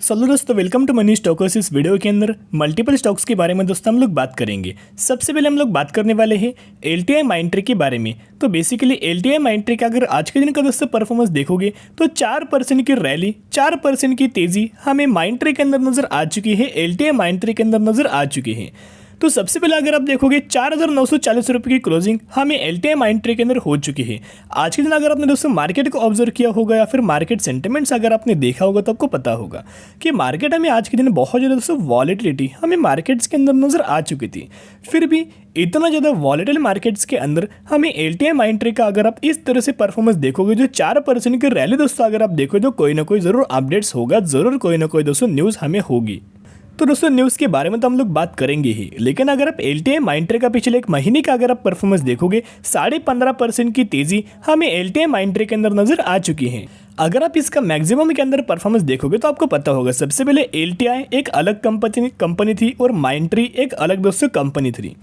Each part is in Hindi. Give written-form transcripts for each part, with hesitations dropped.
चलो दोस्तों, वेलकम टू मनी स्टॉकर्स। इस वीडियो के अंदर मल्टीपल स्टॉक्स के बारे में दोस्तों हम लोग बात करेंगे। सबसे पहले हम लोग बात करने वाले हैं LTI माइंट्री के बारे में। तो बेसिकली LTI माइंट्री का अगर आज के दिन का दोस्तों परफॉर्मेंस देखोगे तो 4% की रैली, 4% की तेजी हमें माइंट्री के अंदर नजर आ चुकी है, LTI माइंट्री के अंदर नजर आ चुकी है। तो सबसे पहले अगर आप देखोगे 4,940 रुपये की क्लोजिंग हमें LTI माइंट्री के अंदर हो चुकी है। आज के दिन अगर आपने दोस्तों मार्केट को ऑब्जर्व किया होगा या फिर मार्केट सेंटिमेंट्स अगर आपने देखा होगा तो आपको पता होगा कि मार्केट हमें आज के दिन बहुत ज़्यादा दोस्तों वॉलेटिलिटी हमें मार्केट्स के अंदर नजर आ चुकी थी। फिर भी इतना ज़्यादा वॉलेटाइल मार्केट्स के अंदर हमें LTI माइंट्री का अगर आप इस तरह से परफॉर्मेंस देखोगे, जो 4% की रैली दोस्तों अगर आप देखो तो कोई ना कोई ज़रूर अपडेट्स होगा, ज़रूर कोई ना कोई दोस्तों न्यूज़ हमें होगी। तो दोस्तों न्यूज़ के बारे में तो हम लोग बात करेंगे ही, लेकिन अगर आप LTI माइंट्री का पिछले एक महीने का अगर आप परफॉर्मेंस देखोगे 15.5% की तेज़ी हमें LTI माइंट्री के अंदर नजर आ चुकी है। अगर आप इसका मैक्सिमम के अंदर परफॉर्मेंस देखोगे तो आपको पता होगा सबसे पहले LTI एक अलग कंपनी थी और माइंट्री एक अलग दोस्तों कंपनी थी।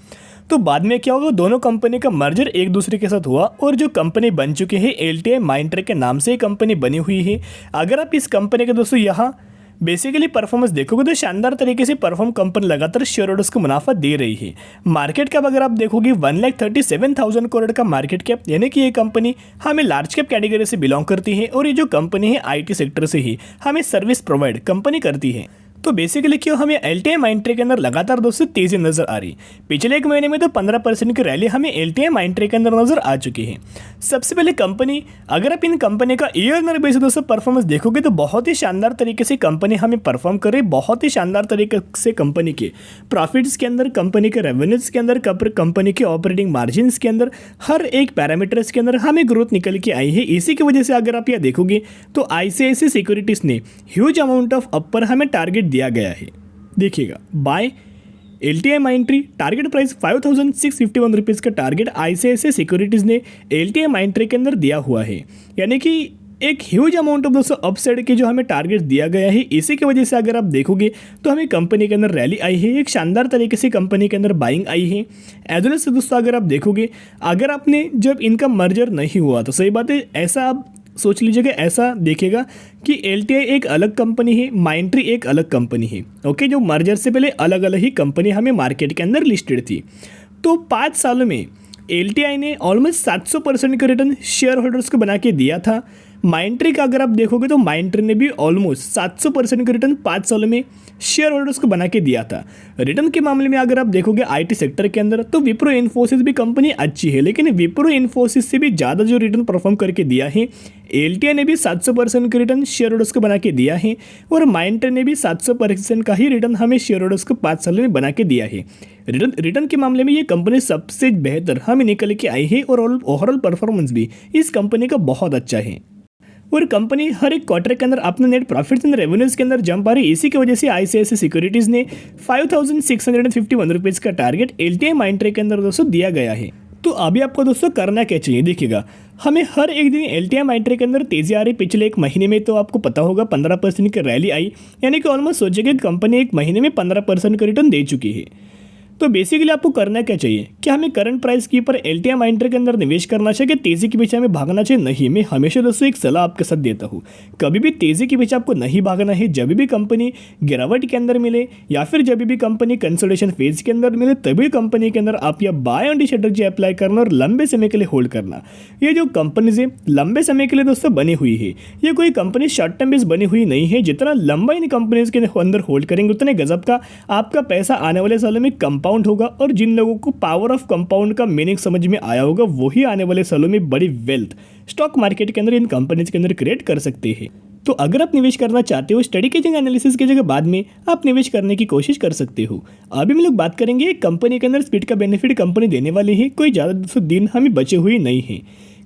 तो बाद में क्या होगा, दोनों कंपनी का मर्जर एक दूसरे के साथ हुआ और जो कंपनी बन चुकी है LTI माइंट्री के नाम से कंपनी बनी हुई है। अगर आप इस कंपनी के दोस्तों यहाँ बेसिकली परफॉर्मेंस देखोगे तो शानदार तरीके से परफॉर्म कंपनी लगातार शेयर होल्डर्स को मुनाफा दे रही है। मार्केट कैप अगर आप देखोगे 1,37,000 करोड़ का मार्केट कैप, यानी कि ये कंपनी हमें लार्ज कैप कैटेगरी से बिलोंग करती है और ये जो कंपनी है IT सेक्टर से ही हमें सर्विस प्रोवाइड कंपनी करती है। तो बेसिकली क्यों हमें LTI माइंट्री के अंदर लगातार दोस्तों तेजी नजर आ रही। पिछले एक महीने में तो 15% की रैली हमें LTI माइंट्री के अंदर नजर आ चुकी है। सबसे पहले कंपनी, अगर आप इन कंपनी का ईयर बेसिस दोस्तों परफॉर्मेंस देखोगे तो बहुत ही शानदार तरीके से कंपनी हमें परफॉर्म कर रही है। बहुत ही शानदार तरीके से कंपनी के प्रॉफिट्स के अंदर, कंपनी के रेवेन्यूज के अंदर, कंपनी के ऑपरेटिंग मार्जिन के अंदर, हर एक पैरामीटर्स के अंदर हमें ग्रोथ निकल के आई है। इसी की वजह से अगर आप यह देखोगे तो ICICI सिक्योरिटीज ने ह्यूज अमाउंट ऑफ अपर हमें टारगेट दिया गया है। देखिएगा, buy LTI Mindtree target price 5,651 rupees का टारगेट ICICI सिक्योरिटीज़ ने LTI माइंट्री के अंदर दिया हुआ है, यानी कि एक ह्यूज अमाउंट ऑफ दोस्तों अपसाइड के जो हमें टारगेट दिया गया है। इसी की वजह से अगर आप देखोगे तो हमें कंपनी के अंदर रैली आई है, एक शानदार तरीके से कंपनी के अंदर बाइंग आई है। एज वेल से दोस्तों अगर आप देखोगे, अगर आपने जब इनका मर्जर नहीं हुआ तो सही बात है, ऐसा आप सोच लीजिएगा, ऐसा देखेगा कि LTI एक अलग कंपनी है, माइंट्री एक अलग कंपनी है। ओके, जो मर्जर से पहले अलग अलग ही कंपनी हमें मार्केट के अंदर लिस्टेड थी। तो 5 सालों में LTI ने ऑलमोस्ट 700% का रिटर्न शेयर होल्डर्स को बना के दिया था। माइंट्री का अगर आप देखोगे तो माइंट्री ने भी ऑलमोस्ट 700% का रिटर्न 5 सालों में शेयर होल्डर्स को बना के दिया था। रिटर्न के मामले में अगर आप देखोगे IT सेक्टर के अंदर तो विप्रो इन्फोसिस भी कंपनी अच्छी है, लेकिन विप्रो इन्फोसिस से भी ज़्यादा जो रिटर्न परफॉर्म करके दिया है LTI ने भी 700% का रिटर्न शेयर होल्डर्स को बना के दिया है और माइंट्री ने भी 700% का ही रिटर्न हमें शेयर होल्डर्स को 5 सालों में बना के दिया है। रिटर्न के मामले में ये कंपनी सबसे बेहतर हमें निकल के आई है और ओवरऑल परफॉर्मेंस भी इस कंपनी का बहुत अच्छा है। और कंपनी हर एक क्वार्टर के अंदर अपने नेट प्रॉफिट्स एंड रेवेन्यूज के अंदर जंप आ रही है। इसी की वजह से ICICI सिक्योरिटीज़ ने 5,651 रुपीज़ का टारगेट LTI माइंट्री के अंदर दोस्तों दिया गया है। तो अभी आपको दोस्तों करना क्या चाहिए, देखिएगा, हमें हर एक दिन LTI माइंट्री के अंदर तेजी आ रही। पिछले एक महीने में तो आपको पता होगा 15% की रैली आई, यानी कि ऑलमोस्ट सोचिए कि कंपनी एक महीने में 15% का रिटर्न दे चुकी है। तो बेसिकली आपको करना क्या चाहिए कि हमें करंट प्राइस की पर LTI माइंट्री के अंदर निवेश करना चाहिए कि तेज़ी के पीछे हमें भागना चाहिए। नहीं, मैं हमेशा दोस्तों एक सलाह आपके साथ देता हूँ, कभी भी तेज़ी के पीछे आपको नहीं भागना है। जब भी कंपनी गिरावट के अंदर मिले या फिर जब भी कंपनी कंसोलिडेशन फेज के अंदर मिले तभी कंपनी के अंदर आप या buy on the strategy apply करना और लंबे समय के लिए होल्ड करना। ये जो कंपनीज है लंबे समय के लिए दोस्तों बनी हुई है, ये कोई कंपनी शॉर्ट टर्म बेस बनी हुई नहीं है। जितना लंबा इन कंपनीज के अंदर होल्ड करेंगे उतने गजब का आपका पैसा आने वाले सालों में कंपाउंड होगा। और जिन लोगों को पावर ऑफ कंपाउंड का मीनिंग समझ में आया होगा वही आने वाले सालों में बड़ी वेल्थ स्टॉक मार्केट के अंदर इन कंपनीज के अंदर क्रिएट कर सकते हैं। तो अगर आप निवेश करना चाहते हो स्टडी की जगह एनालिसिस की जगह बाद में आप निवेश करने की कोशिश कर सकते हो। अभी हम लोग बात करेंगे कंपनी के अंदर स्प्लिट का बेनिफिट कंपनी देने वाली है, कोई ज़्यादा दिन हमें बचे हुए नहीं है।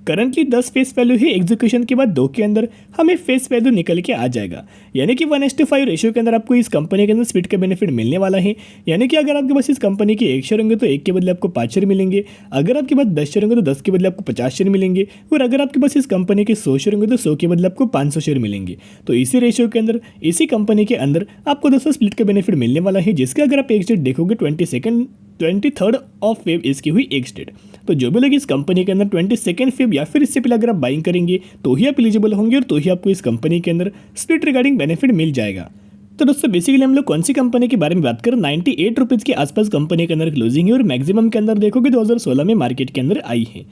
करंटली 10 फेस वैल्यू है, एग्जीक्यूशन के बाद 2 के अंदर हमें फेस वैल्यू निकल के आ जाएगा, यानी कि 1:5 रेशियो के अंदर आपको इस कंपनी के अंदर स्प्लिट का बेनिफिट मिलने वाला है। यानी कि अगर आपके पास इस कंपनी के 1 शेयर होंगे तो 1 के बदले आपको 5 शेयर मिलेंगे, अगर आपके पास 10 शेयर होंगे तो 10 के बदले आपको 50 शेयर मिलेंगे, और अगर आपके पास इस कंपनी के 100 शेयर होंगे तो 100 के बदले आपको 500 शेयर मिलेंगे। तो इसी रेशियो के अंदर इसी कंपनी के अंदर आपको दोस्तों स्प्लिट का बेनिफिट मिलने वाला है, जिसका अगर आप एक डेट देखोगे 23 ऑफ फेब इसकी हुई एक डेट। तो जो भी लोग इस कंपनी के अंदर 22 फेब या फिर इससे पहले अगर आप बाइंग करेंगे तो ही आप एलिजिबल होंगे और तो ही आपको इस कंपनी के अंदर स्प्लिट रिगार्डिंग बेनिफिट मिल जाएगा। तो दोस्तों बेसिकली हम लोग कौन सी कंपनी के बारे में बात करें, 98 रुपीज़ के आसपास कंपनी के अंदर क्लोजिंग है और मैक्सिमम के अंदर देखोगे 2016 में मार्केट के अंदर आई है।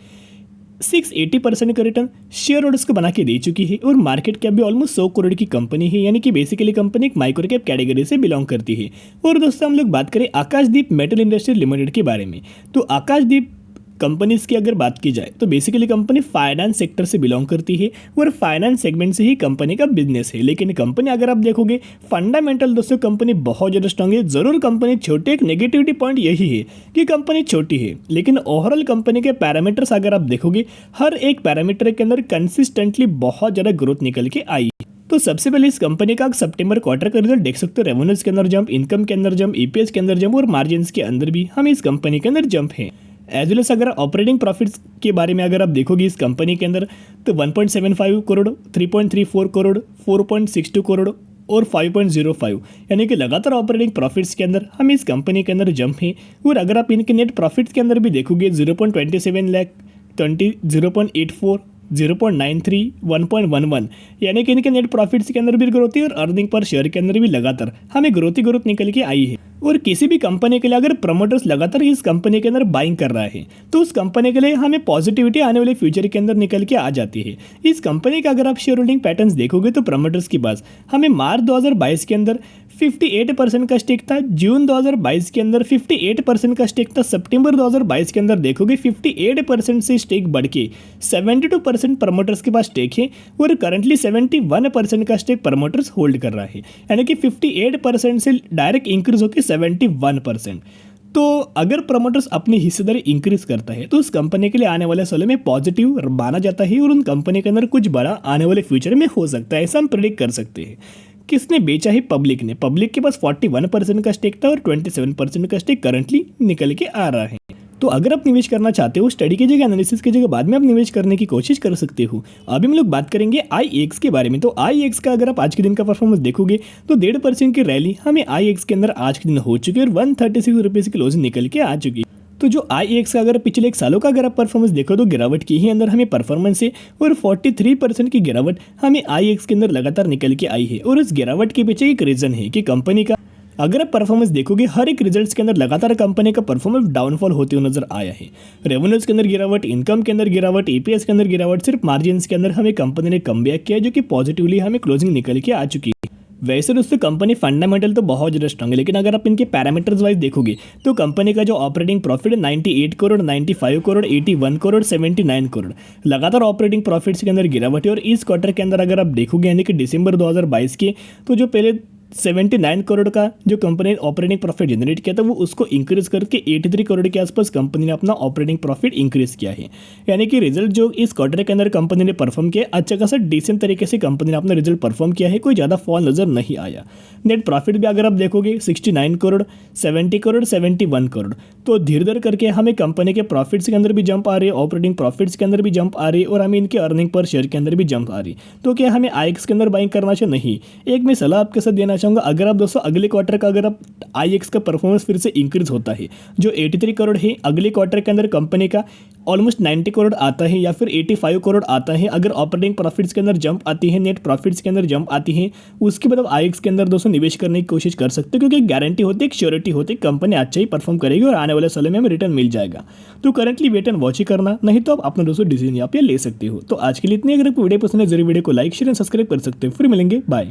680% का रिटर्न शेयर होल्डर्स को बना के दे चुकी है और मार्केट कैप भी ऑलमोस्ट 100 करोड़ की कंपनी है, यानी कि बेसिकली कंपनी एक माइक्रो कैप कैटेगरी से बिलोंग करती है। और दोस्तों हम लोग बात करें आकाशदीप मेटल इंडस्ट्री लिमिटेड के बारे में, तो आकाशदीप कंपनीज की अगर बात की जाए तो बेसिकली कंपनी फाइनेंस सेक्टर से बिलोंग करती है और फाइनेंस सेगमेंट से ही कंपनी का बिजनेस है। लेकिन कंपनी अगर आप देखोगे फंडामेंटल दोस्तों कंपनी बहुत ज़्यादा स्ट्रांग है। जरूर कंपनी छोटी, एक नेगेटिविटी पॉइंट यही है कि कंपनी छोटी है, लेकिन ओवरऑल कंपनी के पैरामीटर्स अगर आप देखोगे हर एक पैरामीटर के अंदर कंसिस्टेंटली बहुत ज़्यादा ग्रोथ निकल के आई है। तो सबसे पहले इस कंपनी का सितंबर क्वार्टर का रिजल्ट देख सकते हो, रेवेन्यूज के अंदर जंप, इनकम के अंदर जंप, ईपीएस के अंदर जंप और मार्जिन के अंदर भी हमें इस कंपनी के अंदर जंप है। एज वेल एस अगर ऑपरेटिंग प्रॉफिट्स के बारे में अगर आप देखोगे इस कंपनी के अंदर तो 1.75 करोड़, 3.34 करोड़, 4.62 करोड़ और 5.05, यानी कि लगातार ऑपरेटिंग प्रॉफिट्स के अंदर हमें इस कंपनी के अंदर जंप है। और अगर आप इनके नेट प्रॉफिट्स के अंदर भी देखोगे 0.27 लाख, 0.84, 0.93, 1.11, यानी कि इनके नेट प्रॉफिट्स के अंदर भी ग्रोथ है और अर्निंग पर शेयर के अंदर भी लगातार हमें ग्रोथ निकल के आई है। और किसी भी कंपनी के लिए अगर प्रमोटर्स लगातार इस कंपनी के अंदर बाइंग कर रहा है तो उस कंपनी के लिए हमें पॉजिटिविटी आने वाले फ्यूचर के अंदर निकल के आ जाती है। इस कंपनी का अगर आप शेयर होल्डिंग पैटर्न्स देखोगे तो प्रमोटर्स के पास हमें मार्च 2022 के अंदर 58% का स्टेक था, जून 2022 के अंदर 58% का स्टेक था, सितंबर 2022 के अंदर देखोगे 58% से स्टेक बढ़ के 72% प्रमोटर्स के पास स्टेक है और करंटली 71% का स्टेक प्रमोटर्स होल्ड कर रहा है, यानी कि 58% से डायरेक्ट इंक्रीज होकर 71%। तो अगर प्रमोटर्स अपनी हिस्सेदारी इंक्रीज करता है तो उस कंपनी के लिए आने वाले सालों में पॉजिटिव माना जाता है और उन कंपनी के अंदर कुछ बड़ा आने वाले फ्यूचर में हो सकता है, ऐसा हम प्रेडिक्ट कर सकते हैं। किसने बेचा है? पब्लिक ने। पब्लिक के पास 41% का स्टेक था और 27% का स्टेक करंटली निकल के आ रहा है। तो अगर आप निवेश करना चाहते हो स्टडी की जगह, एनालिसिस की जगह, बाद में आप निवेश करने की कोशिश कर सकते हो। अभी हम लोग बात करेंगे IEX के बारे में। तो IEX का अगर आप आज के दिन का परफॉर्मेंस देखोगे तो 1.5% की रैली हमें IEX के अंदर आज के दिन हो चुकी है और 136 रुपीज़ की क्लोजिंग निकल के आ चुकी है। तो जो IEX का अगर पिछले एक सालों का अगर आप परफॉर्मेंस देखो तो गिरावट की ही अंदर हमें परफॉर्मेंस है और 43% की गिरावट हमें IEX के अंदर लगातार निकल के आई है। और उस गिरावट के पीछे एक रीजन है कि कंपनी का अगर आप परफॉर्मेंस देखोगे हर एक रिजल्ट्स के अंदर लगातार कंपनी का परफॉर्मेंस डाउनफॉल होते हुए नजर आया है। रेवेन्यूज के अंदर गिरावट, इनकम के अंदर गिरावट, ईपीएस के अंदर गिरावट, सिर्फ मार्जिन के अंदर हमें कंपनी ने कमबैक किया जो कि पॉजिटिवली हमें क्लोजिंग निकल के आ चुकी है। वैसे दोस्तों कंपनी फंडामेंटल तो बहुत ज़्यादा स्ट्रांग है, लेकिन अगर आप इनके पैरामीटर्स वाइज देखोगे तो कंपनी का जो ऑपरेटिंग प्रॉफिट है 98 करोड़, 95 करोड़, 81 करोड़, 79 करोड़, लगातार ऑपरेटिंग प्रॉफिट्स के अंदर गिरावट है। और इस क्वार्टर के अंदर अगर आप देखोगे यानी कि दिसंबर 2022 के, तो जो पहले 79 करोड़ का जो कंपनी ने ऑपरेटिंग प्रॉफिट जनरेट किया था वो उसको इंक्रीज करके 83 करोड़ के आसपास कंपनी ने अपना ऑपरेटिंग प्रॉफिट इंक्रीज किया है। यानी कि रिजल्ट जो इस क्वार्टर के अंदर कंपनी ने परफॉर्म किया अच्छा खासा डिसेंट तरीके से कंपनी ने अपना रिजल्ट परफॉर्म किया है, कोई ज़्यादा फॉल नजर नहीं आया। नेट प्रॉफिट भी अगर आप देखोगे 69 करोड़, 70 करोड़, 71 करोड़, तो धीरे धीरे करके हमें कंपनी के प्रॉफिट्स के अंदर भी जंप आ रही है, ऑपरेटिंग प्रॉफिट्स के अंदर भी जंप आ रही है और हमें इनके अर्निंग पर शेयर के अंदर भी जंप आ रही है। तो क्या हमें IEX के अंदर बाइंग करना चाहिए? नहीं। एक मैं सलाह आपके साथ देना चाहूँगा, अगर आप दोस्तों अगले क्वार्टर का अगर आप IEX का परफॉर्मेंस फिर से इंक्रीज होता है, जो 83 करोड़ है अगले क्वार्टर के अंदर कंपनी का ऑलमोस्ट 90 करोड़ आता है या फिर 85 करोड़ आता है, अगर ऑपरेटिंग प्रॉफिट्स के अंदर जंप आती है, नेट प्रॉफिट्स के अंदर जंप आती है, उसके बाद आप IEX के अंदर दोस्तों निवेश करने की कोशिश कर सकते हो, क्योंकि गारंटी होती है, एक श्योरिटी होती है, कंपनी अच्छा ही परफॉर्म करेगी और आने वाले सालों में हमें रिटर्न मिल जाएगा। तो करंटली वेट एंड वॉच ही करना, नहीं तो आप अपना दोस्तों डिसीजन यहाँ पे ले सकते हो। तो आज के लिए इतनी, अगर आपको वीडियो पसंद है जरूर वीडियो को लाइक, शेयर एंड सब्सक्राइब कर सकते हो। फिर मिलेंगे, बाय।